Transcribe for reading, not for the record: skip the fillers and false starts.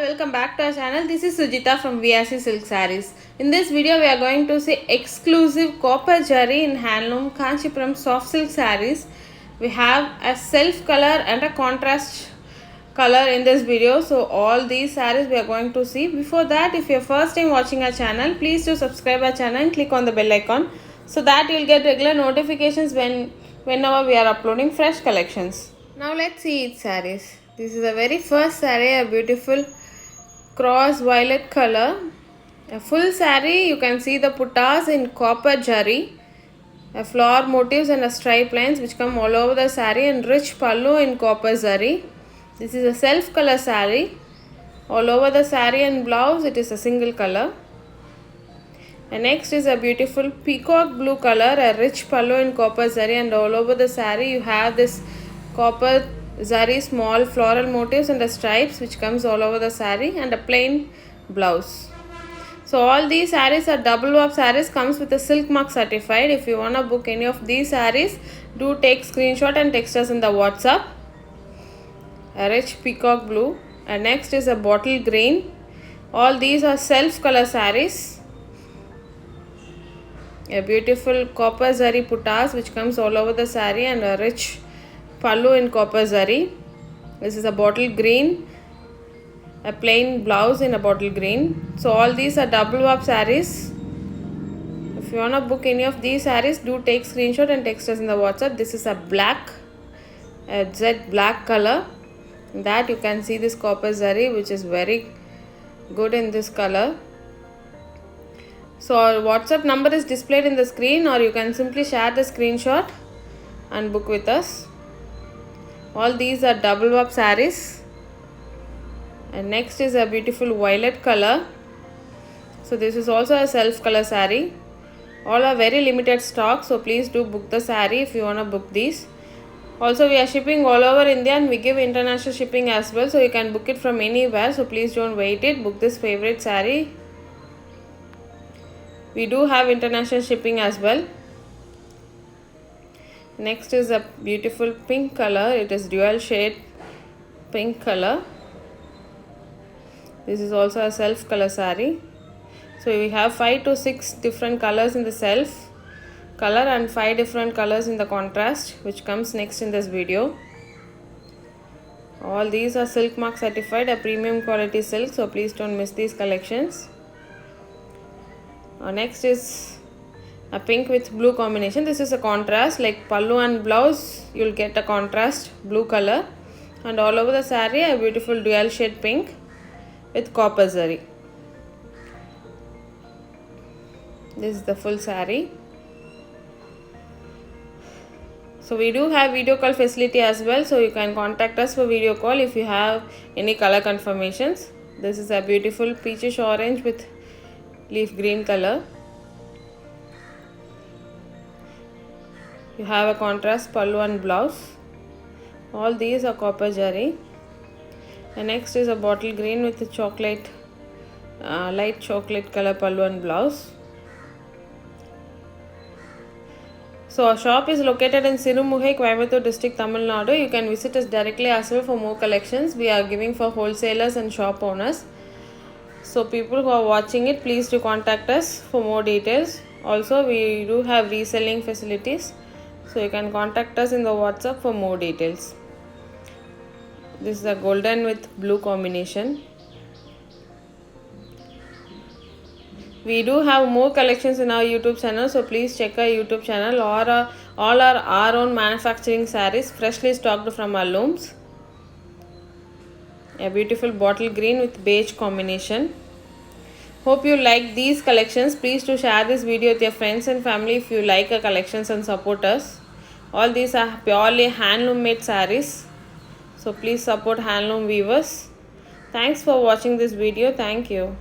welcome back to our channel. This is Sujita from VRC Silk Sarees. In this video, we are going to see exclusive copper jari in handloom Kanchipuram soft silk sarees. We have a self color and a contrast color in this video. So all these sarees we are going to see. Before that, if you are first time watching our channel, please do subscribe our channel and click on the bell icon so that you will get regular notifications whenever we are uploading fresh collections. Now let's see each sarees. This is the very first saree, a beautiful cross violet color. A full saree, you can see the puttas in copper jari, a flower motifs and a stripe lines which come all over the saree, and rich pallu in copper zari. This is a self color saree. All over the saree and blouse it is a single color. And next is a beautiful peacock blue color, a rich pallu in copper zari, and all over the saree you have this copper zari small floral motifs and the stripes which comes all over the saree, and a plain blouse. So all these sarees are double warp sarees, comes with a SILKMARK certified. If you want to book any of these sarees, do take screenshot and text us in the WhatsApp. A rich peacock blue, and next is a bottle green. All these are self color sarees. A beautiful copper zari puttas which comes all over the saree, and a rich pallu in copper zari. This is a bottle green, a plain blouse in a bottle green. So all these are double warp sarees. If you want to book any of these sarees, do take screenshot and text us in the WhatsApp. This is a black, a jet black color. In that you can see this copper zari which is very good in this color. So our WhatsApp number is displayed in the screen, or you can simply share the screenshot and book with us. All these are double warp sarees. And next is a beautiful violet color. So this is also a self color saree. All are very limited stock, so please do book the saree if you want to book these. Also we are shipping all over India, and we give international shipping as well, so you can book it from anywhere. So please don't wait it, book this favorite saree. We do have international shipping as well. Next is a beautiful pink color. It is dual shade pink color. This is also a self color saree. So we have 5 to 6 different colors in the self color and 5 different colors in the contrast, which comes next in this video. All these are SILKMARK certified, a premium quality silk, so please don't miss these collections. Next is a pink with blue combination. This is a contrast, like pallu and blouse you'll get a contrast blue color, and all over the saree a beautiful dual shade pink with copper zari. This is the full saree. So we do have video call facility as well, so you can contact us for video call if you have any color confirmations. This is a beautiful peachish orange with leaf green color. You have a contrast pallu and blouse. All these are copper jari. And next is a bottle green with a chocolate, light chocolate color pallu and blouse. So our shop is located in Sirumugai, Coimbatore district, Tamil Nadu. You can visit us directly as well for more collections. We are giving for wholesalers and shop owners. So people who are watching it, please do contact us for more details. Also we do have reselling facilities, so you can contact us in the WhatsApp for more details. This is a golden with blue combination. We do have more collections in our YouTube channel, so please check our YouTube channel. All are our own manufacturing sarees, freshly stocked from our looms. A beautiful bottle green with beige combination. Hope you like these collections. Please do share this video with your friends and family if you like our collections and support us. All these are purely handloom made sarees, so please support handloom weavers. Thanks for watching this video. Thank you.